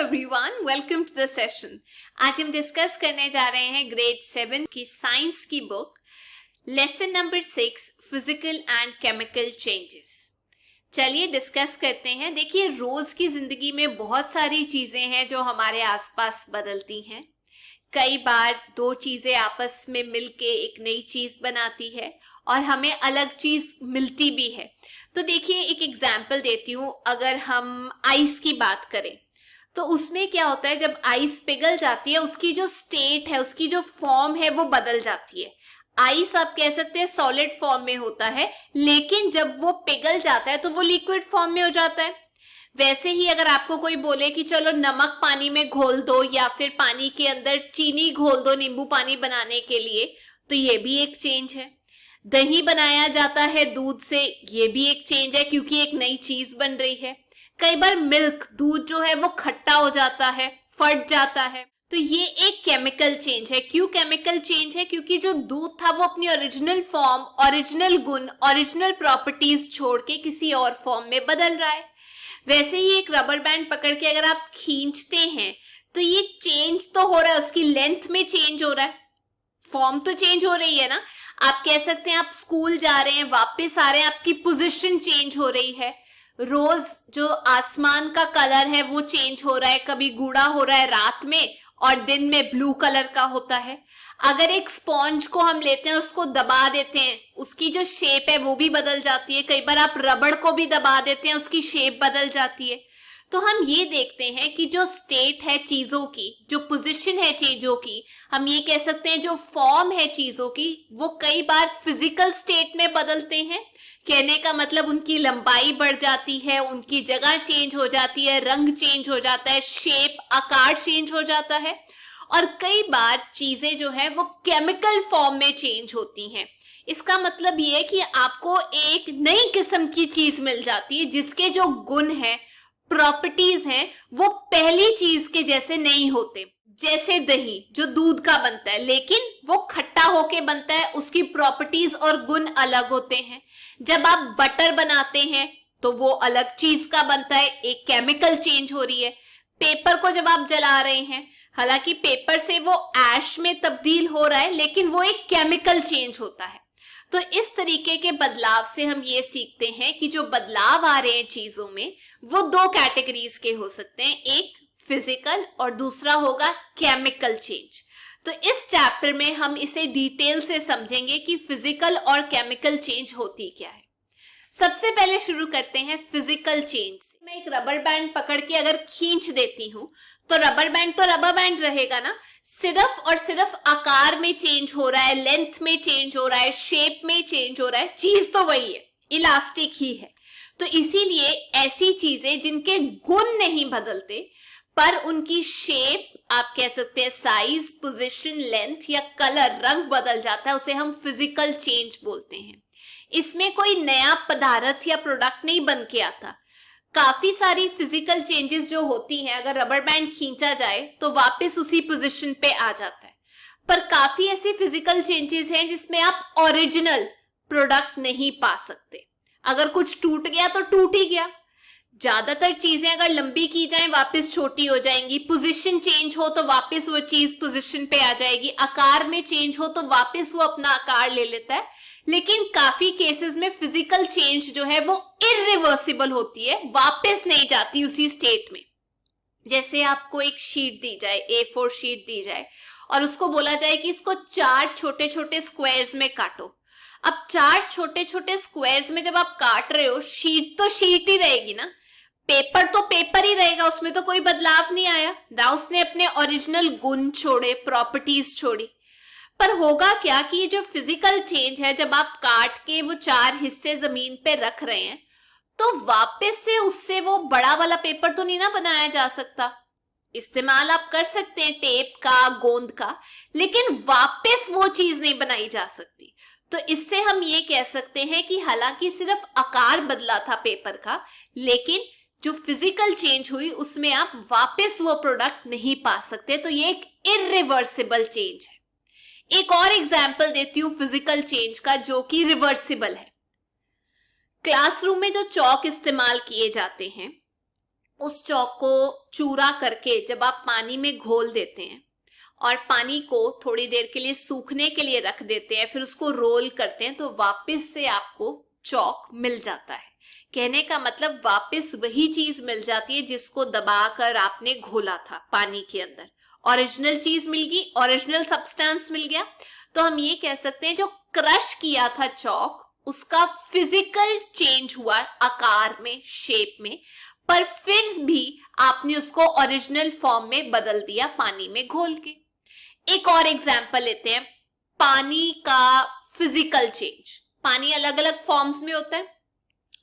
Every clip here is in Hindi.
Everyone, welcome to the session. आज हम डिस्कस करने जा रहे हैं ग्रेड 7 की साइंस की book lesson number 6 physical and chemical changes. चलिए डिस्कस करते हैं। देखिए, रोज की जिंदगी में बहुत सारी चीजें हैं जो हमारे आसपास बदलती हैं। कई बार दो चीजें आपस में मिलके एक नई चीज बनाती है और हमें अलग चीज मिलती भी है। तो देखिए, एक एग्जाम्पल देती हूँ। अगर हम आइस की बात करें तो उसमें क्या होता है, जब आइस पिघल जाती है उसकी जो स्टेट है, उसकी जो फॉर्म है वो बदल जाती है। आइस आप कह सकते हैं सॉलिड फॉर्म में होता है, लेकिन जब वो पिघल जाता है तो वो लिक्विड फॉर्म में हो जाता है। वैसे ही अगर आपको कोई बोले कि चलो नमक पानी में घोल दो या फिर पानी के अंदर चीनी घोल दो नींबू पानी बनाने के लिए, तो ये भी एक चेंज है। दही बनाया जाता है दूध से, ये भी एक चेंज है क्योंकि एक नई चीज बन रही है। कई बार मिल्क, दूध जो है वो खट्टा हो जाता है, फट जाता है, तो ये एक केमिकल चेंज है। क्यों केमिकल चेंज है? क्योंकि जो दूध था वो अपनी ओरिजिनल फॉर्म, ओरिजिनल गुण, ओरिजिनल प्रॉपर्टीज छोड़ के किसी और फॉर्म में बदल रहा है। वैसे ही एक रबर बैंड पकड़ के अगर आप खींचते हैं तो ये चेंज तो हो रहा है, उसकी लेंथ में चेंज हो रहा है, फॉर्म तो चेंज हो रही है ना। आप कह सकते हैं आप स्कूल जा रहे हैं, वापस आ रहे हैं, आपकी पोजीशन चेंज हो रही है। रोज जो आसमान का कलर है वो चेंज हो रहा है, कभी गूढ़ा हो रहा है रात में और दिन में ब्लू कलर का होता है। अगर एक स्पॉन्ज को हम लेते हैं, उसको दबा देते हैं, उसकी जो शेप है वो भी बदल जाती है। कई बार आप रबड़ को भी दबा देते हैं, उसकी शेप बदल जाती है। तो हम ये देखते हैं कि जो स्टेट है चीजों की, जो पोजीशन है चीजों की, हम ये कह सकते हैं जो फॉर्म है चीजों की, वो कई बार फिजिकल स्टेट में बदलते हैं। कहने का मतलब उनकी लंबाई बढ़ जाती है, उनकी जगह चेंज हो जाती है, रंग चेंज हो जाता है, शेप, आकार चेंज हो जाता है। और कई बार चीजें जो है वो केमिकल फॉर्म में चेंज होती हैं। इसका मतलब ये है कि आपको एक नई किस्म की चीज मिल जाती है जिसके जो गुण है, प्रॉपर्टीज हैं, वो पहली चीज के जैसे नहीं होते। जैसे दही जो दूध का बनता है लेकिन वो खट्टा होके बनता है, उसकी प्रॉपर्टीज और गुण अलग होते हैं। जब आप बटर बनाते हैं तो वो अलग चीज का बनता है, एक केमिकल चेंज हो रही है। पेपर को जब आप जला रहे हैं, हालांकि पेपर से वो ऐश में तब्दील हो रहा है, लेकिन वो एक केमिकल चेंज होता है। तो इस तरीके के बदलाव से हम ये सीखते हैं कि जो बदलाव आ रहे हैं चीजों में, वो दो कैटेगरीज के हो सकते हैं, एक फिजिकल और दूसरा होगा केमिकल चेंज। तो इस चैप्टर में हम इसे डिटेल से समझेंगे कि फिजिकल और केमिकल चेंज होती क्या है। सबसे पहले शुरू करते हैं फिजिकल चेंज। मैं एक रबर बैंड पकड़ के अगर खींच देती हूं तो रबर बैंड तो रबर बैंड रहेगा ना, सिर्फ और सिर्फ आकार में चेंज हो रहा है, लेंथ में चेंज हो रहा है, शेप में चेंज हो रहा है, चीज तो वही है, इलास्टिक ही है। तो इसीलिए ऐसी चीजें जिनके गुण नहीं बदलते पर उनकी शेप, आप कह सकते हैं साइज, पोजीशन, लेंथ या कलर, रंग बदल जाता है, उसे हम फिजिकल चेंज बोलते हैं। इसमें कोई नया पदार्थ या प्रोडक्ट नहीं बन के आता। काफी सारी फिजिकल चेंजेस जो होती हैं, अगर रबर बैंड खींचा जाए तो वापस उसी पोजीशन पे आ जाता है। पर काफी ऐसी फिजिकल चेंजेस हैं जिसमें आप ओरिजिनल प्रोडक्ट नहीं पा सकते। अगर कुछ टूट गया तो टूट ही गया। ज्यादातर चीजें अगर लंबी की जाए वापस छोटी हो जाएंगी, पोजीशन चेंज हो तो वापस वो चीज पोजीशन पे आ जाएगी, आकार में चेंज हो तो वापस वो अपना आकार ले लेता है। लेकिन काफी केसेस में फिजिकल चेंज जो है वो इरिवर्सिबल होती है, वापस नहीं जाती उसी स्टेट में। जैसे आपको एक शीट दी जाए, A4 शीट दी जाए और उसको बोला जाए कि इसको 4 छोटे छोटे स्क्वायर्स में काटो। अब 4 छोटे छोटे स्क्वायर्स में जब आप काट रहे हो, शीट तो शीट ही रहेगी ना, पेपर तो पेपर ही रहेगा, उसमें तो कोई बदलाव नहीं आया ना, उसने अपने ओरिजिनल गुण छोड़े, प्रॉपर्टीज छोड़ी। पर होगा क्या कि ये जो फिजिकल चेंज है, जब आप काट के वो 4 हिस्से जमीन पे रख रहे हैं तो वापस से उससे वो बड़ा वाला पेपर तो नहीं ना बनाया जा सकता। इस्तेमाल आप कर सकते हैं टेप का, गोंद का, लेकिन वापस वो चीज नहीं बनाई जा सकती। तो इससे हम ये कह सकते हैं कि हालांकि सिर्फ आकार बदला था पेपर का, लेकिन जो फिजिकल चेंज हुई उसमें आप वापस वो प्रोडक्ट नहीं पा सकते। तो ये एक इरिवर्सिबल चेंज है। एक और एग्जाम्पल देती हूं फिजिकल चेंज का जो कि रिवर्सिबल है। क्लासरूम में जो चौक इस्तेमाल किए जाते हैं उस चौक को चूरा करके जब आप पानी में घोल देते हैं और पानी को थोड़ी देर के लिए सूखने के लिए रख देते हैं, फिर उसको रोल करते हैं, तो वापस से आपको चौक मिल जाता है। कहने का मतलब वापस वही चीज मिल जाती है जिसको दबाकर आपने घोला था पानी के अंदर। ओरिजिनल चीज मिल गई, ओरिजिनल सब्सटेंस मिल गया। तो हम ये कह सकते हैं जो क्रश किया था चौक, उसका फिजिकल चेंज हुआ आकार में, शेप में, पर फिर भी आपने उसको ओरिजिनल फॉर्म में बदल दिया पानी में घोल के। एक और एग्जांपल लेते हैं, पानी का फिजिकल चेंज। पानी अलग अलग फॉर्म्स में होता है।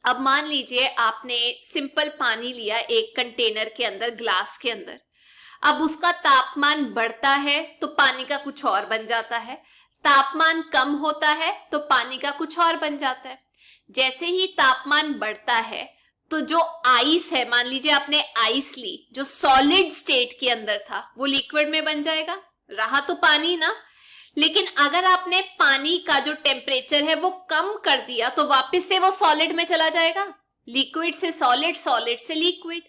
अब मान लीजिए आपने सिंपल पानी लिया एक कंटेनर के अंदर, ग्लास के अंदर। अब उसका तापमान बढ़ता है तो पानी का कुछ और बन जाता है, तापमान कम होता है तो पानी का कुछ और बन जाता है। जैसे ही तापमान बढ़ता है तो जो आइस है, मान लीजिए आपने आइस ली, जो सॉलिड स्टेट के अंदर था वो लिक्विड में बन जाएगा, रहा तो पानी ना। लेकिन अगर आपने पानी का जो टेम्परेचर है वो कम कर दिया तो वापस से वो सॉलिड में चला जाएगा, लिक्विड से सॉलिड, सॉलिड से लिक्विड।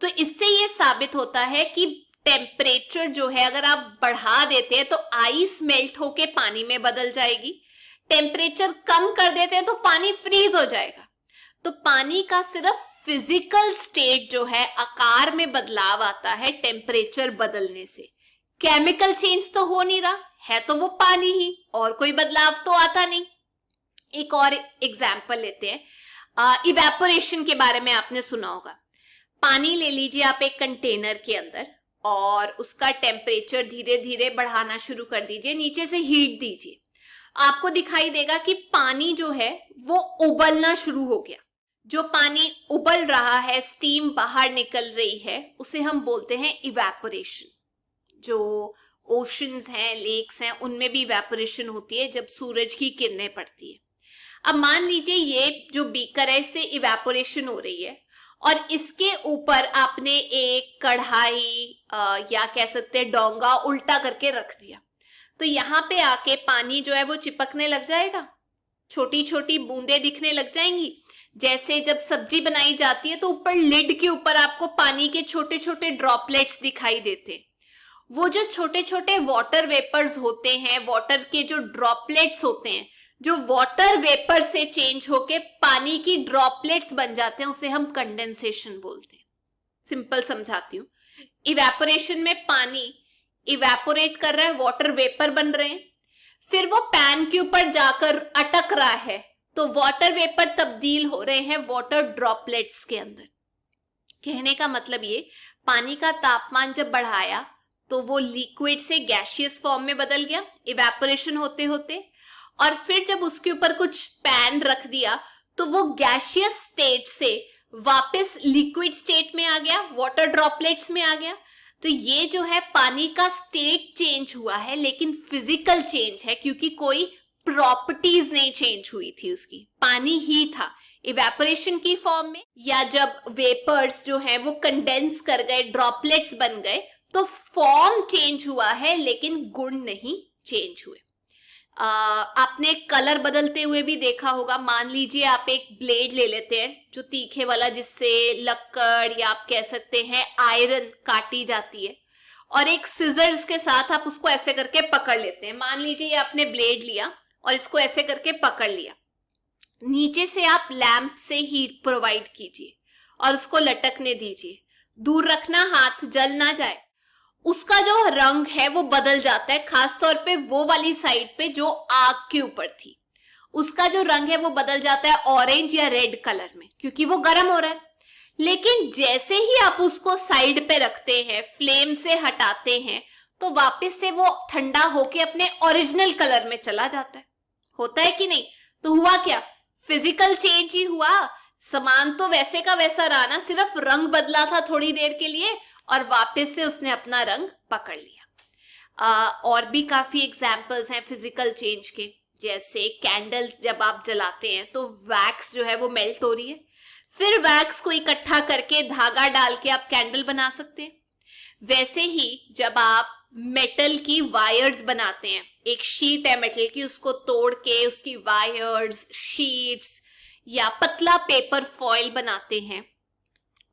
तो इससे ये साबित होता है कि टेम्परेचर जो है अगर आप बढ़ा देते हैं तो आइस मेल्ट होके पानी में बदल जाएगी, टेम्परेचर कम कर देते हैं तो पानी फ्रीज हो जाएगा। तो पानी का सिर्फ फिजिकल स्टेट जो है, आकार में बदलाव आता है टेम्परेचर बदलने से। केमिकल चेंज तो हो नहीं रहा है, तो वो पानी ही, और कोई बदलाव तो आता नहीं। एक और एग्जाम्पल लेते हैं, इवेपोरेशन के बारे में आपने सुना होगा। पानी ले लीजिए आप एक कंटेनर के अंदर और उसका टेम्परेचर धीरे धीरे बढ़ाना शुरू कर दीजिए, नीचे से हीट दीजिए। आपको दिखाई देगा कि पानी जो है वो उबलना शुरू हो गया। जो पानी उबल रहा है, स्टीम बाहर निकल रही है, उसे हम बोलते हैं इवेपोरेशन। जो ओशंस हैं, लेक्स हैं, उनमें भी इवेपोरेशन होती है जब सूरज की किरणें पड़ती है। अब मान लीजिए ये जो बीकर है, इससे इवेपोरेशन हो रही है और इसके ऊपर आपने एक कढ़ाई या कह सकते हैं डोंगा उल्टा करके रख दिया, तो यहाँ पे आके पानी जो है वो चिपकने लग जाएगा, छोटी छोटी बूंदें दिखने लग जाएंगी। जैसे जब सब्जी बनाई जाती है तो ऊपर लिड के ऊपर आपको पानी के छोटे छोटे ड्रॉपलेट्स दिखाई देते हैं। वो जो छोटे छोटे वाटर वेपर्स होते हैं, वाटर के जो ड्रॉपलेट्स होते हैं, जो वाटर वेपर से चेंज होके पानी की ड्रॉपलेट्स बन जाते हैं, उसे हम कंडेंसेशन बोलते हैं। सिंपल समझाती हूं। इवेपोरेशन में पानी इवेपोरेट कर रहा है, वाटर वेपर बन रहे हैं, फिर वो पैन के ऊपर जाकर अटक रहा है, तो वाटर वेपर तब्दील हो रहे हैं वाटर ड्रॉपलेट्स के अंदर। कहने का मतलब ये, पानी का तापमान जब बढ़ाया तो वो लिक्विड से गैसियस फॉर्म में बदल गया इवेपोरेशन होते होते, और फिर जब उसके ऊपर कुछ पैन रख दिया तो वो गैसियस स्टेट से वापस लिक्विड स्टेट में आ गया, वाटर ड्रॉपलेट्स में आ गया। तो ये जो है पानी का स्टेट चेंज हुआ है, लेकिन फिजिकल चेंज है, क्योंकि कोई प्रॉपर्टीज नहीं चेंज हुई थी उसकी, पानी ही था इवेपोरेशन की फॉर्म में। या जब वेपर्स जो है वो कंडेंस कर गए, ड्रॉपलेट्स बन गए, तो फॉर्म चेंज हुआ है लेकिन गुण नहीं चेंज हुए। आपने कलर बदलते हुए भी देखा होगा। मान लीजिए आप एक ब्लेड ले लेते हैं जो तीखे वाला, जिससे लकड़ या आप कह सकते हैं आयरन काटी जाती है, और एक सिजर्स के साथ आप उसको ऐसे करके पकड़ लेते हैं। मान लीजिए ये आपने ब्लेड लिया और इसको ऐसे करके पकड़ लिया, नीचे से आप लैंप से हीट प्रोवाइड कीजिए और उसको लटकने दीजिए, दूर रखना हाथ जल ना जाए। उसका जो रंग है वो बदल जाता है, खासतौर पे वो वाली साइड पे जो आग के ऊपर थी, उसका जो रंग है वो बदल जाता है ऑरेंज या रेड कलर में, क्योंकि वो गर्म हो रहा है। लेकिन जैसे ही आप उसको साइड पे रखते हैं, फ्लेम से हटाते हैं, तो वापस से वो ठंडा होके अपने ओरिजिनल कलर में चला जाता है। होता है कि नहीं? तो हुआ क्या? फिजिकल चेंज ही हुआ। सामान तो वैसे का वैसा रहा ना, सिर्फ रंग बदला था थोड़ी देर के लिए और वापस से उसने अपना रंग पकड़ लिया। और भी काफी एग्जाम्पल्स हैं फिजिकल चेंज के, जैसे कैंडल्स जब आप जलाते हैं तो वैक्स जो है वो मेल्ट हो रही है, फिर वैक्स को इकट्ठा करके धागा डाल के आप कैंडल बना सकते हैं। वैसे ही जब आप मेटल की वायर्स बनाते हैं, एक शीट है मेटल की, उसको तोड़ के उसकी वायर्स, शीट्स या पतला पेपर फॉइल बनाते हैं,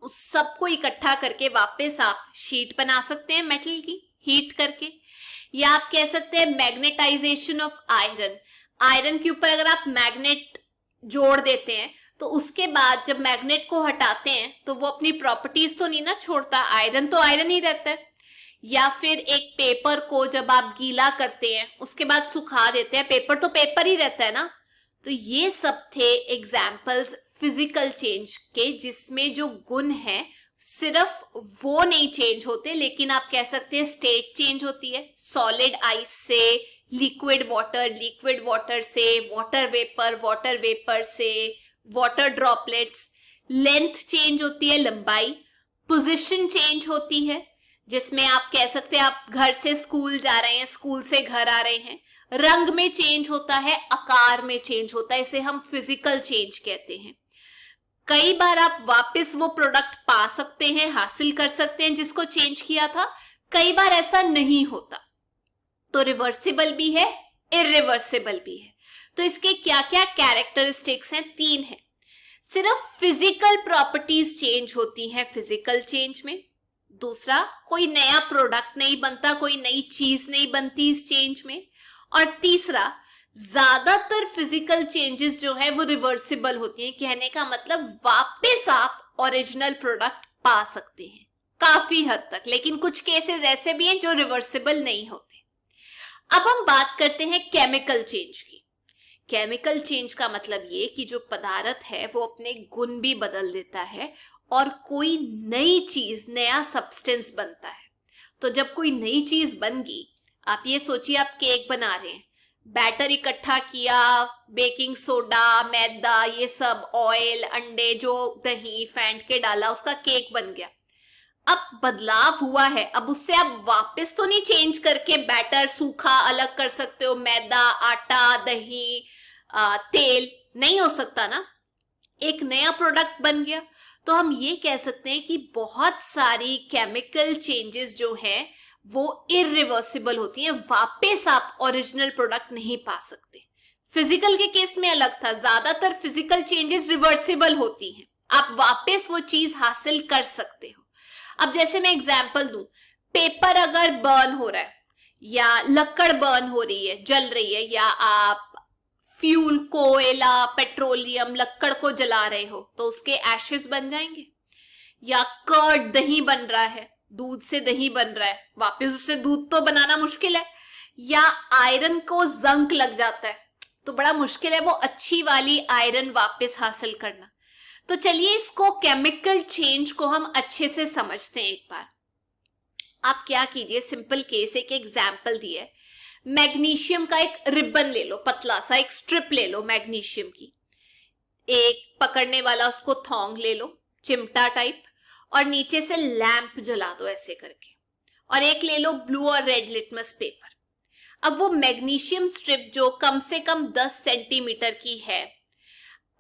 उस सबको इकट्ठा करके वापस आप शीट बना सकते हैं मेटल की हीट करके, या आप कह सकते हैं मैग्नेटाइजेशन ऑफ आयरन। आयरन के ऊपर अगर आप मैग्नेट जोड़ देते हैं तो उसके बाद जब मैग्नेट को हटाते हैं तो वो अपनी प्रॉपर्टीज तो नहीं ना छोड़ता, आयरन तो आयरन ही रहता है। या फिर एक पेपर को जब आप गीला करते हैं उसके बाद सुखा देते हैं, पेपर तो पेपर ही रहता है ना। तो ये सब थे एग्जाम्पल्स फिजिकल चेंज के, जिसमें जो गुण है सिर्फ वो नहीं चेंज होते, लेकिन आप कह सकते हैं स्टेट चेंज होती है। सॉलिड आइस से लिक्विड वाटर, लिक्विड वाटर से वाटर वेपर से वाटर ड्रॉपलेट्स, लेंथ चेंज होती है, लंबाई, पोजीशन चेंज होती है, जिसमें आप कह सकते हैं आप घर से स्कूल जा रहे हैं, स्कूल से घर आ रहे हैं। रंग में चेंज होता है, आकार में चेंज होता है, इसे हम फिजिकल चेंज कहते हैं। कई बार आप वापस वो प्रोडक्ट पा सकते हैं, हासिल कर सकते हैं जिसको चेंज किया था, कई बार ऐसा नहीं होता। तो रिवर्सिबल भी है, इरिवर्सिबल भी है। तो इसके क्या क्या कैरेक्टरिस्टिक्स हैं? 3 है। सिर्फ फिजिकल प्रॉपर्टीज चेंज होती हैं फिजिकल चेंज में। दूसरा, कोई नया प्रोडक्ट नहीं बनता, कोई नई चीज नहीं बनती इस चेंज में। और तीसरा, ज्यादातर फिजिकल चेंजेस जो है वो रिवर्सिबल होती हैं। कहने का मतलब वापस आप ओरिजिनल प्रोडक्ट पा सकते हैं काफी हद तक, लेकिन कुछ केसेस ऐसे भी हैं जो रिवर्सिबल नहीं होते। अब हम बात करते हैं केमिकल चेंज की। केमिकल चेंज का मतलब ये कि जो पदार्थ है वो अपने गुण भी बदल देता है और कोई नई चीज, नया सब्सटेंस बनता है। तो जब कोई नई चीज बन गई, आप ये सोचिए आप केक बना रहे हैं, बैटर इकट्ठा किया, बेकिंग सोडा, मैदा, ये सब, ऑयल, अंडे, जो दही फेंट के डाला, उसका केक बन गया। अब बदलाव हुआ है, अब उससे आप वापस तो नहीं चेंज करके बैटर सूखा अलग कर सकते हो, मैदा, आटा, दही, तेल, नहीं हो सकता ना। एक नया प्रोडक्ट बन गया। तो हम ये कह सकते हैं कि बहुत सारी केमिकल चेंजेस जो है वो इरिवर्सिबल होती हैं, वापस आप ओरिजिनल प्रोडक्ट नहीं पा सकते। फिजिकल के केस में अलग था, ज्यादातर फिजिकल चेंजेस रिवर्सिबल होती हैं, आप वापस वो चीज हासिल कर सकते हो। अब जैसे मैं एग्जांपल दूं, पेपर अगर बर्न हो रहा है या लकड़ बर्न हो रही है, जल रही है, या आप फ्यूल, कोयला, पेट्रोलियम, लकड़ को जला रहे हो तो उसके एशेस बन जाएंगे। या कर्ड, दही बन रहा है, दूध से दही बन रहा है, वापस उससे दूध तो बनाना मुश्किल है। या आयरन को जंक लग जाता है तो बड़ा मुश्किल है वो अच्छी वाली आयरन वापस हासिल करना। तो चलिए इसको, केमिकल चेंज को हम अच्छे से समझते हैं एक बार। आप क्या कीजिए, सिंपल केस, एक एग्जाम्पल दिए, मैग्नीशियम का एक रिबन ले लो, पतला सा एक स्ट्रिप ले लो मैग्नीशियम की, एक पकड़ने वाला उसको थोंग ले लो, चिमटा टाइप, और नीचे से लैंप जला दो ऐसे करके, और एक ले लो ब्लू और रेड लिटमस पेपर। अब वो मैग्नीशियम स्ट्रिप जो कम से कम 10 सेंटीमीटर की है,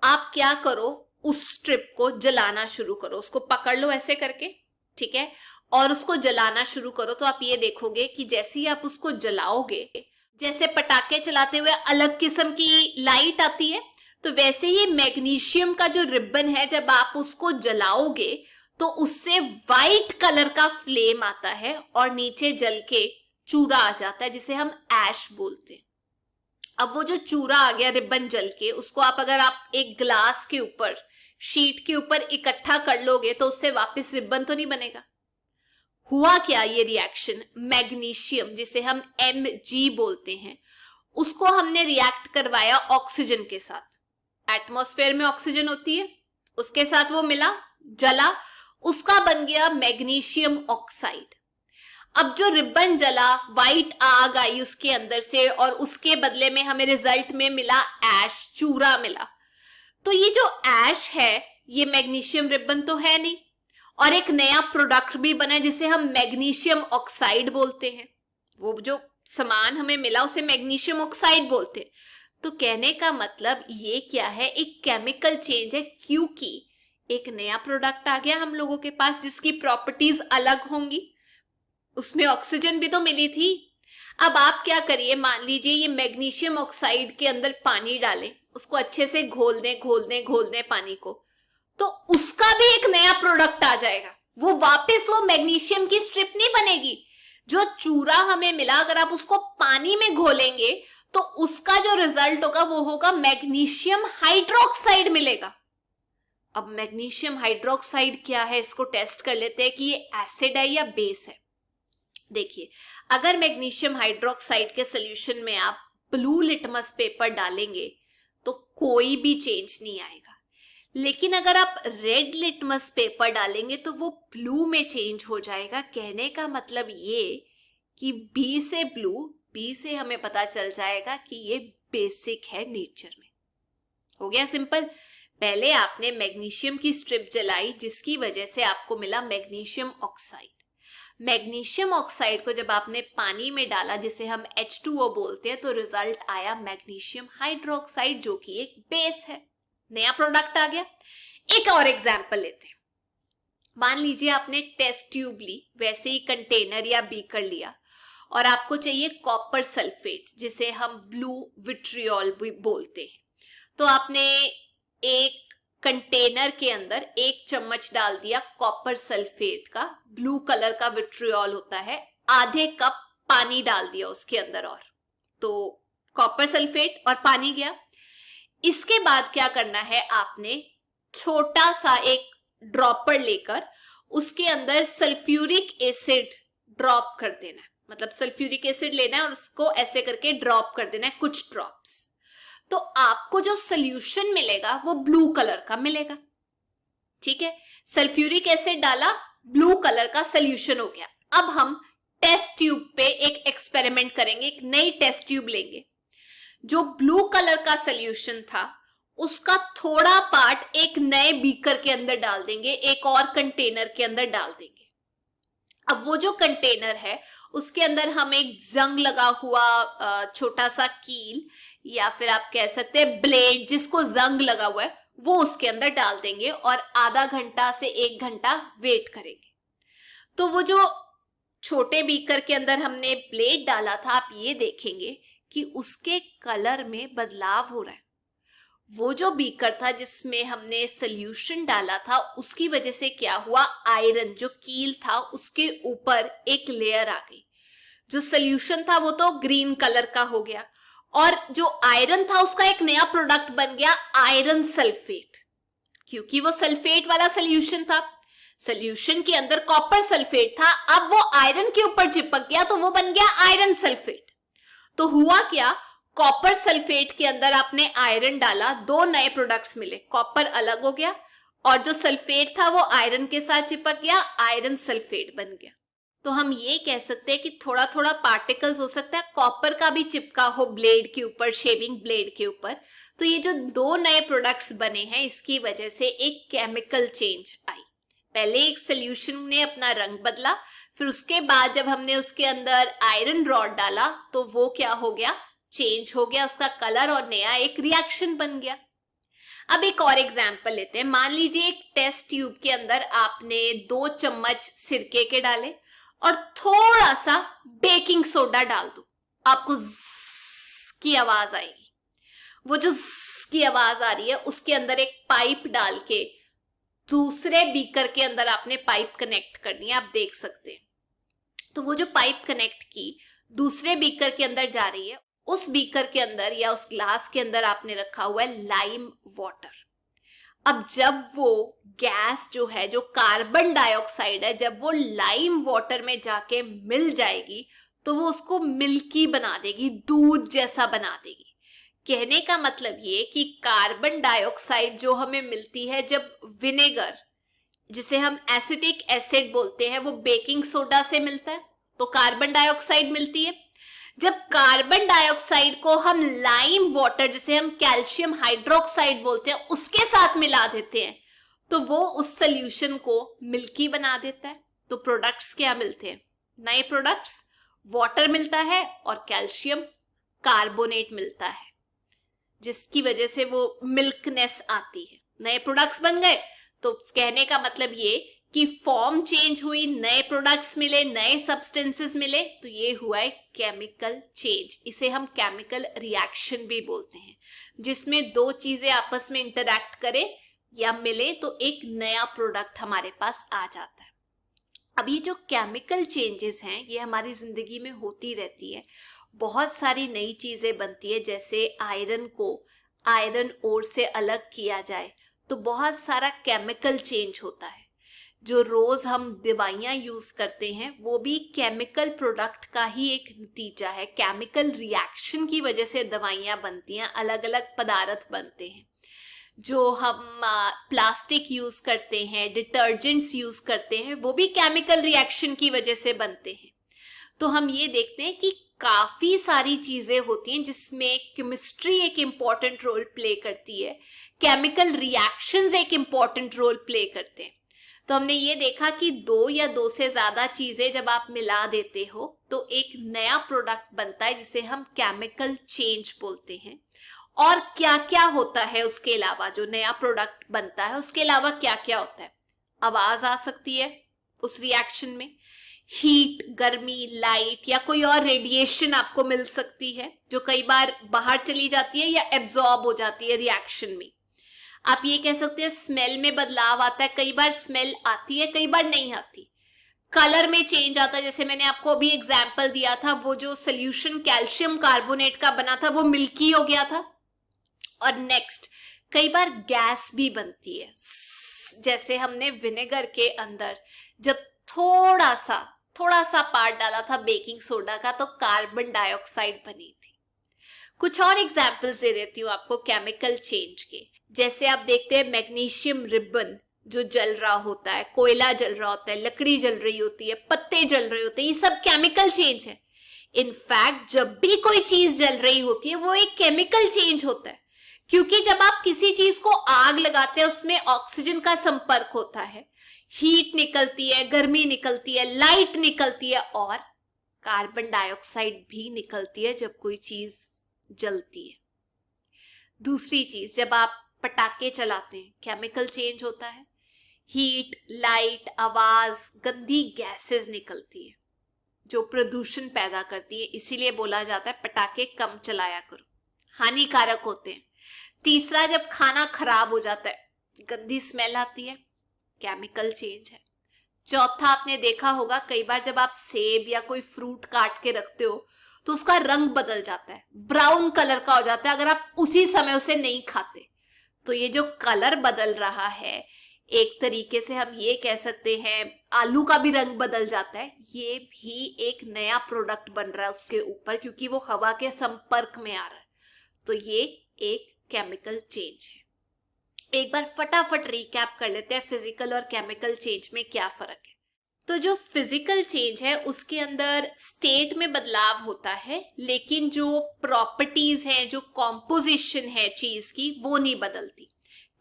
आप क्या करो, उस स्ट्रिप को जलाना शुरू करो, उसको पकड़ लो ऐसे करके, ठीक है, और उसको जलाना शुरू करो। तो आप ये देखोगे कि जैसे ही आप उसको जलाओगे, जैसे पटाखे चलाते हुए अलग किस्म की लाइट आती है, तो वैसे ही मैग्नीशियम का जो रिबन है, जब आप उसको जलाओगे तो उससे वाइट कलर का फ्लेम आता है और नीचे जल के चूरा आ जाता है, जिसे हम ऐश बोलते हैं। अब वो जो चूरा आ गया रिबन जल के, उसको आप अगर आप एक ग्लास के ऊपर, शीट के ऊपर इकट्ठा कर लोगे तो उससे वापस रिबन तो नहीं बनेगा। हुआ क्या, ये रिएक्शन, मैग्नीशियम जिसे हम Mg बोलते हैं, उसको हमने रिएक्ट करवाया ऑक्सीजन के साथ। एटमॉस्फेयर में ऑक्सीजन होती है, उसके साथ वो मिला, जला, उसका बन गया मैग्नीशियम ऑक्साइड। अब जो रिबन जला, व्हाइट आग आई उसके अंदर से, और उसके बदले में हमें रिजल्ट में मिला ऐश, चूरा मिला। तो ये जो ऐश है, ये मैग्नीशियम रिबन तो है नहीं, और एक नया प्रोडक्ट भी बना जिसे हम मैग्नीशियम ऑक्साइड बोलते हैं। वो जो सामान हमें मिला उसे मैग्नीशियम ऑक्साइड बोलते हैं। तो कहने का मतलब ये क्या है, एक केमिकल चेंज है, क्योंकि एक नया प्रोडक्ट आ गया हम लोगों के पास जिसकी प्रॉपर्टीज अलग होंगी। उसमें ऑक्सीजन भी तो मिली थी। अब आप क्या करिए, मान लीजिए ये मैग्नीशियम ऑक्साइड के अंदर पानी डालें, उसको अच्छे से घोल दें पानी को, तो उसका उसका भी एक नया प्रोडक्ट आ जाएगा। वो वापस वो मैग्नीशियम की स्ट्रिप नहीं बनेगी। जो चूरा हमें मिला अगर आप उसको पानी में घोलेंगे तो उसका जो रिजल्ट होगा वो होगा मैग्नीशियम हाइड्रोक्साइड मिलेगा। अब मैग्नीशियम हाइड्रोक्साइड क्या है इसको टेस्ट कर लेते हैं कि ये एसिड है या बेस है। देखिए, अगर मैग्नीशियम हाइड्रोक्साइड के सॉल्यूशन में आप ब्लू लिटमस पेपर डालेंगे तो कोई भी चेंज नहीं आएगा, लेकिन अगर आप रेड लिटमस पेपर डालेंगे तो वो ब्लू में चेंज हो जाएगा। कहने का मतलब ये कि बी से ब्लू, बी से हमें पता चल जाएगा कि ये बेसिक है नेचर में। हो गया सिंपल। पहले आपने मैग्नीशियम की स्ट्रिप जलाई जिसकी वजह से आपको मिला मैग्नीशियम ऑक्साइड। मैग्नीशियम ऑक्साइड को जब आपने पानी में डाला जिसे हम H2O बोलते हैं तो रिजल्ट आया मैग्नीशियम हाइड्रोक्साइड जो कि एक बेस है। नया प्रोडक्ट आ गया। एक और एग्जांपल लेते हैं। मान लीजिए आपने टेस्ट ट्यूब ली, वैसे ही कंटेनर या बीकर लिया और आपको चाहिए कॉपर सल्फेट जिसे हम ब्लू विट्रियोल भी बोलते हैं। तो आपने एक कंटेनर के अंदर 1 चम्मच डाल दिया कॉपर सल्फेट का, ब्लू कलर का विट्रियोल होता है, आधे कप पानी डाल दिया उसके अंदर, और तो कॉपर सल्फेट और पानी गया। इसके बाद क्या करना है, आपने छोटा सा एक ड्रॉपर लेकर उसके अंदर सल्फ्यूरिक एसिड ड्रॉप कर देना है। मतलब सल्फ्यूरिक एसिड लेना है और उसको ऐसे करके ड्रॉप कर देना है कुछ ड्रॉप्स। तो आपको जो सॉल्यूशन मिलेगा वो ब्लू कलर का मिलेगा। ठीक है, सल्फ्यूरिक एसिड डाला, ब्लू कलर का सॉल्यूशन हो गया। अब हम टेस्ट ट्यूब पे एक एक्सपेरिमेंट करेंगे, एक नई टेस्ट ट्यूब लेंगे। जो ब्लू कलर का सॉल्यूशन था उसका थोड़ा पार्ट एक नए बीकर के अंदर डाल देंगे, एक और कंटेनर के अंदर डाल देंगे। अब वो जो कंटेनर है उसके अंदर हम एक जंग लगा हुआ छोटा सा कील या फिर आप कह सकते हैं ब्लेड जिसको जंग लगा हुआ है वो उसके अंदर डाल देंगे और आधा घंटा से 1 घंटा वेट करेंगे। तो वो जो छोटे बीकर के अंदर हमने ब्लेड डाला था, आप ये देखेंगे कि उसके कलर में बदलाव हो रहा है। वो जो बीकर था जिसमें हमने सॉल्यूशन डाला था उसकी वजह से क्या हुआ, आयरन जो कील था उसके ऊपर एक लेयर आ गई। जो सॉल्यूशन था वो तो ग्रीन कलर का हो गया और जो आयरन था उसका एक नया प्रोडक्ट बन गया आयरन सल्फेट, क्योंकि वो सल्फेट वाला सॉल्यूशन था। सॉल्यूशन के अंदर कॉपर सल्फेट था, अब वो आयरन के ऊपर चिपक गया तो वो बन गया आयरन सल्फेट। तो हुआ क्या, कॉपर सल्फेट के अंदर आपने आयरन डाला, 2 नए प्रोडक्ट्स मिले, कॉपर अलग हो गया और जो सल्फेट था वो आयरन के साथ चिपक गया, आयरन सल्फेट बन गया। तो हम ये कह सकते हैं कि थोड़ा थोड़ा पार्टिकल्स हो सकता है कॉपर का भी चिपका हो ब्लेड के ऊपर, शेविंग ब्लेड के ऊपर। तो ये जो 2 नए प्रोडक्ट्स बने हैं इसकी वजह से एक केमिकल चेंज आई। पहले एक सॉल्यूशन ने अपना रंग बदला, फिर उसके बाद जब हमने उसके अंदर आयरन रॉड डाला तो वो क्या हो गया, चेंज हो गया उसका कलर और नया एक रिएक्शन बन गया। अब एक और एग्जांपल लेते हैं। मान लीजिए एक टेस्ट ट्यूब के अंदर आपने 2 चम्मच सिरके के डाले और थोड़ा सा बेकिंग सोडा डाल दो, आपको ज़्ज़ की आवाज आएगी। वो जो ज़्ज़ की आवाज आ रही है उसके अंदर एक पाइप डाल के दूसरे बीकर के अंदर आपने पाइप कनेक्ट करनी है, आप देख सकते हैं। तो वो जो पाइप कनेक्ट की दूसरे बीकर के अंदर जा रही है, उस बीकर के अंदर या उस ग्लास के अंदर आपने रखा हुआ है लाइम वाटर। अब जब वो गैस जो है, जो कार्बन डाइऑक्साइड है, जब वो लाइम वाटर में जाके मिल जाएगी तो वो उसको मिल्की बना देगी, दूध जैसा बना देगी। कहने का मतलब ये कि कार्बन डाइऑक्साइड जो हमें मिलती है जब विनेगर, जिसे हम एसिटिक एसिड बोलते हैं, वो बेकिंग सोडा से मिलता है तो कार्बन डाइऑक्साइड मिलती है। जब कार्बन डाइऑक्साइड को हम लाइम वाटर, जिसे हम कैल्शियम हाइड्रोक्साइड बोलते हैं, उसके साथ मिला देते हैं तो वो उस सॉल्यूशन को मिल्की बना देता है। तो प्रोडक्ट्स क्या मिलते हैं, नए प्रोडक्ट्स, वाटर मिलता है और कैल्शियम कार्बोनेट मिलता है, जिसकी वजह से वो मिल्कनेस आती है। नए प्रोडक्ट्स बन गए। तो कहने का मतलब ये कि फॉर्म चेंज हुई, नए प्रोडक्ट्स मिले, नए सब्सटेंसेस मिले, तो ये हुआ है केमिकल चेंज। इसे हम केमिकल रिएक्शन भी बोलते हैं, जिसमें 2 चीजें आपस में इंटरैक्ट करें, या मिले तो एक नया प्रोडक्ट हमारे पास आ जाता है। अब ये जो केमिकल चेंजेस हैं ये हमारी जिंदगी में होती रहती है। बहुत सारी नई चीजें बनती है, जैसे आयरन को आयरन ओर से अलग किया जाए तो बहुत सारा केमिकल चेंज होता है। जो रोज हम दवाइयाँ यूज करते हैं वो भी केमिकल प्रोडक्ट का ही एक नतीजा है। केमिकल रिएक्शन की वजह से दवाइयाँ बनती हैं, अलग अलग पदार्थ बनते हैं। जो हम प्लास्टिक यूज करते हैं, डिटर्जेंट्स यूज करते हैं, वो भी केमिकल रिएक्शन की वजह से बनते हैं। तो हम ये देखते हैं कि काफी सारी चीजें होती हैं जिसमें केमिस्ट्री एक इम्पॉर्टेंट रोल प्ले करती है, केमिकल रिएक्शंस एक इम्पॉर्टेंट रोल प्ले करते हैं। तो हमने ये देखा कि दो या दो से ज्यादा चीजें जब आप मिला देते हो तो एक नया प्रोडक्ट बनता है जिसे हम केमिकल चेंज बोलते हैं। और क्या क्या होता है उसके अलावा, जो नया प्रोडक्ट बनता है उसके अलावा क्या क्या होता है? आवाज आ सकती है उस रिएक्शन में, हीट, गर्मी, लाइट या कोई और रेडिएशन आपको मिल सकती है जो कई बार बाहर चली जाती है या एब्जॉर्ब हो जाती है रिएक्शन में। आप ये कह सकते हैं स्मेल में बदलाव आता है, कई बार स्मेल आती है, कई बार नहीं आती। कलर में चेंज आता है, जैसे मैंने आपको अभी एग्जाम्पल दिया था, वो जो सोल्यूशन कैल्शियम कार्बोनेट का बना था वो मिल्की हो गया था। और नेक्स्ट, कई बार गैस भी बनती है, जैसे हमने विनेगर के अंदर जब थोड़ा सा पार्ट डाला था बेकिंग सोडा का तो कार्बन डाइऑक्साइड बनी थी। कुछ और एग्जाम्पल्स दे देती हूँ आपको केमिकल चेंज के। जैसे आप देखते हैं मैग्नीशियम रिबन जो जल रहा होता है, कोयला जल रहा होता है, लकड़ी जल रही होती है, पत्ते जल रहे होते हैं, ये सब केमिकल चेंज है। इनफैक्ट जब भी कोई चीज जल रही होती है वो एक केमिकल चेंज होता है, क्योंकि जब आप किसी चीज को आग लगाते हैं उसमें ऑक्सीजन का संपर्क होता है, हीट निकलती है, गर्मी निकलती है, लाइट निकलती है और कार्बन डाइऑक्साइड भी निकलती है जब कोई चीज जलती है। दूसरी चीज, जब आप पटाखे चलाते हैं केमिकल चेंज होता है, हीट, लाइट, आवाज, गंदी गैसेस निकलती है जो प्रदूषण पैदा करती है। इसीलिए बोला जाता है पटाखे कम चलाया करो, हानिकारक होते हैं। तीसरा, जब खाना खराब हो जाता है, गंदी स्मेल आती है, केमिकल चेंज है। चौथा, आपने देखा होगा कई बार जब आप सेब या कोई फ्रूट काट के रखते हो तो उसका रंग बदल जाता है, ब्राउन कलर का हो जाता है अगर आप उसी समय उसे नहीं खाते। तो ये जो कलर बदल रहा है, एक तरीके से हम ये कह सकते हैं आलू का भी रंग बदल जाता है, ये भी एक नया प्रोडक्ट बन रहा है उसके ऊपर, क्योंकि वो हवा के संपर्क में आ रहा है। तो ये एक केमिकल चेंज है। एक बार फटाफट रिकैप कर लेते हैं फिजिकल और केमिकल चेंज में क्या फर्क है। तो जो फिजिकल चेंज है उसके अंदर स्टेट में बदलाव होता है, लेकिन जो प्रॉपर्टीज है, जो कॉम्पोजिशन है चीज की, वो नहीं बदलती।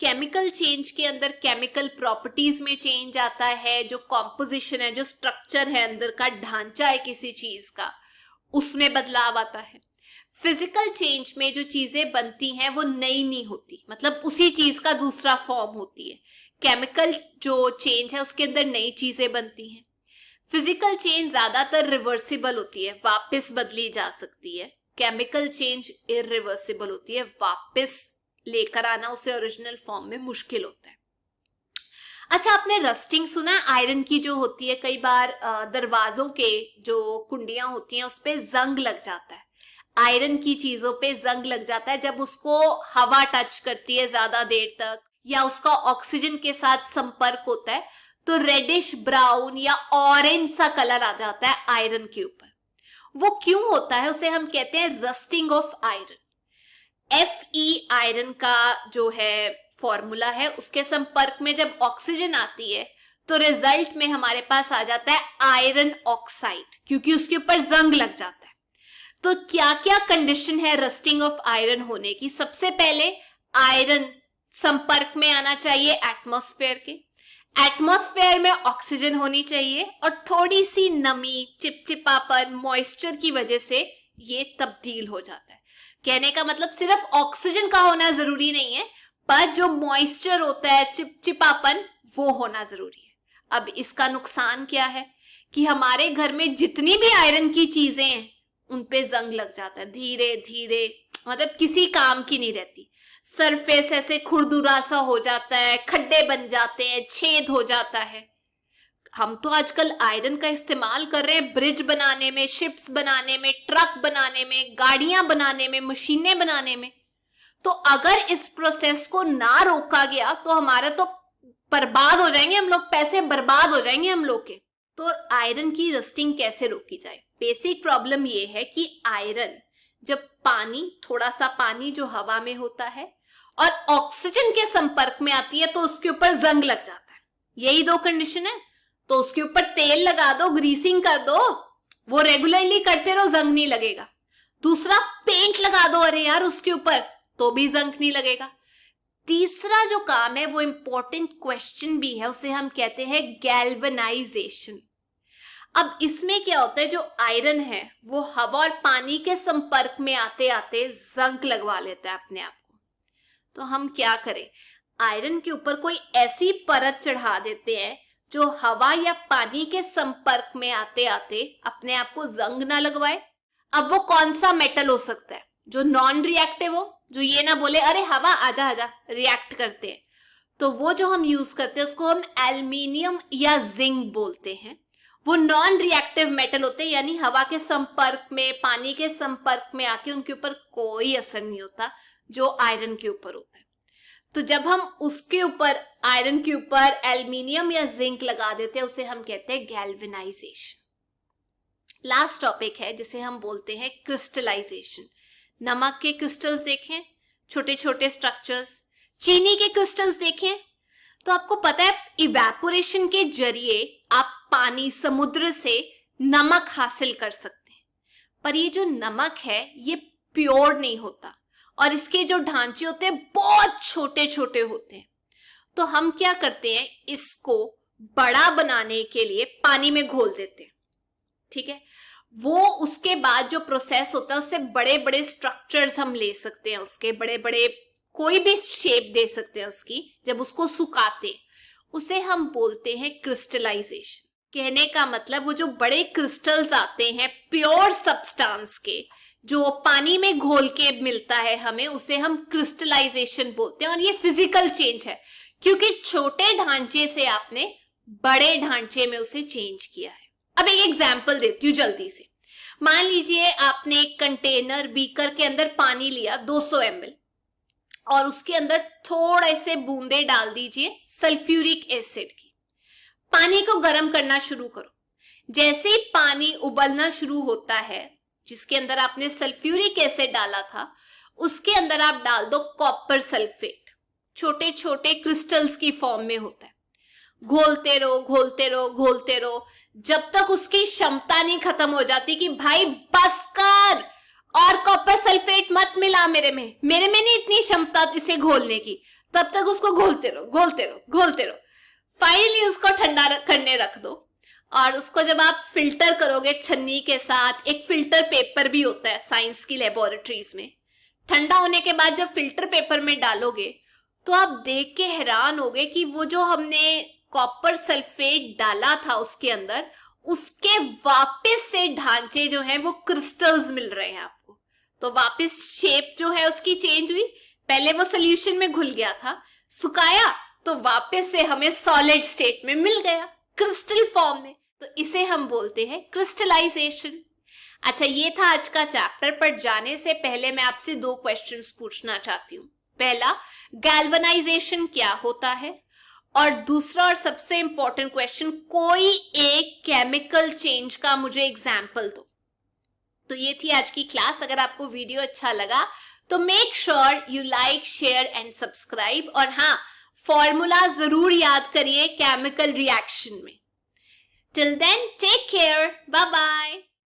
केमिकल चेंज के अंदर केमिकल प्रॉपर्टीज में चेंज आता है, जो कॉम्पोजिशन है, जो स्ट्रक्चर है, अंदर का ढांचा है किसी चीज का, उसमें बदलाव आता है। फिजिकल चेंज में जो चीजें बनती हैं वो नई नहीं होती, मतलब उसी चीज का दूसरा फॉर्म होती है। केमिकल जो चेंज है उसके अंदर नई चीजें बनती हैं। फिजिकल चेंज ज्यादातर रिवर्सिबल होती है, वापस बदली जा सकती है। केमिकल चेंज इरिवर्सिबल होती है, वापस लेकर आना उसे ओरिजिनल फॉर्म में मुश्किल होता है। अच्छा, आपने रस्टिंग सुना है? आयरन की जो होती है, कई बार दरवाजों के जो कुंडियां होती हैं उस पे जंग लग जाता है, आयरन की चीजों पे जंग लग जाता है जब उसको हवा टच करती है ज्यादा देर तक या उसका ऑक्सीजन के साथ संपर्क होता है तो रेडिश ब्राउन या ऑरेंज सा कलर आ जाता है आयरन के ऊपर। वो क्यों होता है? उसे हम कहते हैं rusting of iron. Fe iron का जो है फॉर्मूला है, उसके संपर्क में जब ऑक्सीजन आती है तो रिजल्ट में हमारे पास आ जाता है आयरन ऑक्साइड, क्योंकि उसके ऊपर जंग लग जाता है। तो क्या क्या कंडीशन है रस्टिंग ऑफ आयरन होने की? सबसे पहले आयरन संपर्क में आना चाहिए एटमॉस्फेयर के, एटमॉस्फेयर में ऑक्सीजन होनी चाहिए और थोड़ी सी नमी, चिपचिपापन, मॉइस्चर की वजह से ये तब्दील हो जाता है। कहने का मतलब सिर्फ ऑक्सीजन का होना जरूरी नहीं है, पर जो मॉइस्चर होता है, चिपचिपापन, वो होना जरूरी है। अब इसका नुकसान क्या है कि हमारे घर में जितनी भी आयरन की चीजें हैं उन पे जंग लग जाता है धीरे धीरे, मतलब किसी काम की नहीं रहती। सरफेस ऐसे खुरदुरा सा हो जाता है, खड्डे बन जाते हैं, छेद हो जाता है। हम तो आजकल आयरन का इस्तेमाल कर रहे हैं ब्रिज बनाने में, शिप्स बनाने में, ट्रक बनाने में, गाड़ियां बनाने में, मशीनें बनाने में। तो अगर इस प्रोसेस को ना रोका गया तो हमारा तो बर्बाद हो जाएंगे हम लोग, पैसे बर्बाद हो जाएंगे हम लोग के। तो आयरन की रस्टिंग कैसे रोकी जाए? बेसिक प्रॉब्लम ये है कि आयरन जब पानी, थोड़ा सा पानी जो हवा में होता है और ऑक्सीजन के संपर्क में आती है तो उसके ऊपर जंग लग जाता है। यही दो कंडीशन है। तो उसके ऊपर तेल लगा दो, ग्रीसिंग कर दो, वो रेगुलरली करते रहो, जंग नहीं लगेगा। दूसरा, पेंट लगा दो अरे यार उसके ऊपर, तो भी जंग नहीं लगेगा। तीसरा जो काम है वो इंपॉर्टेंट क्वेश्चन भी है, उसे हम कहते हैं गैल्वेनाइजेशन। अब इसमें क्या होता है, जो आयरन है वो हवा और पानी के संपर्क में आते आते जंग लगवा लेता है अपने आप को। तो हम क्या करें, आयरन के ऊपर कोई ऐसी परत चढ़ा देते हैं जो हवा या पानी के संपर्क में आते आते अपने आप को जंग ना लगवाए। अब वो कौन सा मेटल हो सकता है जो नॉन रिएक्टिव हो, जो ये ना बोले अरे हवा आजा आजा, रिएक्ट करते हैं। तो वो जो हम यूज करते हैं उसको हम एल्युमिनियम या जिंक बोलते हैं। वो नॉन रिएक्टिव मेटल होते हैं, यानी हवा के संपर्क में, पानी के संपर्क में आके उनके ऊपर कोई असर नहीं होता जो आयरन के ऊपर होता है। तो जब हम उसके ऊपर, आयरन के ऊपर एल्युमिनियम या जिंक लगा देते हैं उसे हम कहते हैं गैल्वेनाइजेशन। लास्ट टॉपिक है जिसे हम बोलते हैं क्रिस्टलाइजेशन। नमक के क्रिस्टल्स देखें, छोटे छोटे स्ट्रक्चर्स, चीनी के क्रिस्टल्स देखें, तो आपको पता है इवेपोरेशन के जरिए आप पानी, समुद्र से नमक हासिल कर सकते हैं। पर ये जो नमक है ये प्योर नहीं होता और इसके जो ढांचे होते हैं बहुत छोटे छोटे होते हैं। तो हम क्या करते हैं, इसको बड़ा बनाने के लिए पानी में घोल देते हैं, ठीक है। वो उसके बाद जो प्रोसेस होता है उससे बड़े बड़े स्ट्रक्चर्स हम ले सकते हैं, उसके बड़े बड़े कोई भी शेप दे सकते हैं उसकी। जब उसको सुखाते उसे हम बोलते हैं क्रिस्टलाइजेशन। कहने का मतलब वो जो बड़े क्रिस्टल्स आते हैं प्योर सब्सटेंस के, जो पानी में घोल के मिलता है हमें, उसे हम क्रिस्टलाइजेशन बोलते हैं। और ये फिजिकल चेंज है क्योंकि छोटे ढांचे से आपने बड़े ढांचे में उसे चेंज किया है। अब एक एग्जांपल देती हूँ जल्दी से। मान लीजिए आपने एक कंटेनर, बीकर के अंदर पानी लिया 200 ml और उसके अंदर थोड़े से बूंदे डाल दीजिए सल्फ्यूरिक एसिड की। पानी को गर्म करना शुरू करो। जैसे ही पानी उबलना शुरू होता है, जिसके अंदर आपने सल्फ्यूरिक एसिड डाला था, उसके अंदर आप डाल दो कॉपर सल्फेट। छोटे छोटे क्रिस्टल्स की फॉर्म में होता है। घोलते रहो घोलते रहो घोलते रहो जब तक उसकी क्षमता नहीं खत्म हो जाती कि भाई बस कर, और कॉपर सल्फेट मत मिला मेरे में नहीं इतनी क्षमता इसे घोलने की। तब तक उसको घोलते रहो घोलते रहो घोलते रहो। फाइनली उसको ठंडा करने रख दो और उसको जब आप फिल्टर करोगे छन्नी के साथ, एक फिल्टर पेपर भी होता है साइंस की लेबोरेटरीज में, ठंडा होने के बाद जब फिल्टर पेपर में डालोगे तो आप देख के हैरान होगे कि वो जो हमने कॉपर सल्फेट डाला था उसके अंदर, उसके वापस से ढांचे जो है वो क्रिस्टल्स मिल रहे हैं आपको। तो वापस शेप जो है उसकी चेंज हुई। पहले वो सोल्यूशन में घुल गया था, सुखाया तो वापस से हमें सॉलिड स्टेट में मिल गया, क्रिस्टल फॉर्म में। तो इसे हम बोलते हैं क्रिस्टलाइजेशन। अच्छा, ये था आज का चैप्टर, पर जाने से पहले मैं आपसे 2 क्वेश्चंस पूछना चाहती हूँ। पहला, गैल्वेनाइजेशन क्या होता है, और दूसरा और सबसे इंपॉर्टेंट क्वेश्चन, कोई एक केमिकल चेंज का मुझे एग्जाम्पल दो। तो ये थी आज की क्लास। अगर आपको वीडियो अच्छा लगा तो make sure you like, share and subscribe. और हाँ, फॉर्मूला जरूर याद करिए केमिकल रिएक्शन में। Till then take care, bye bye.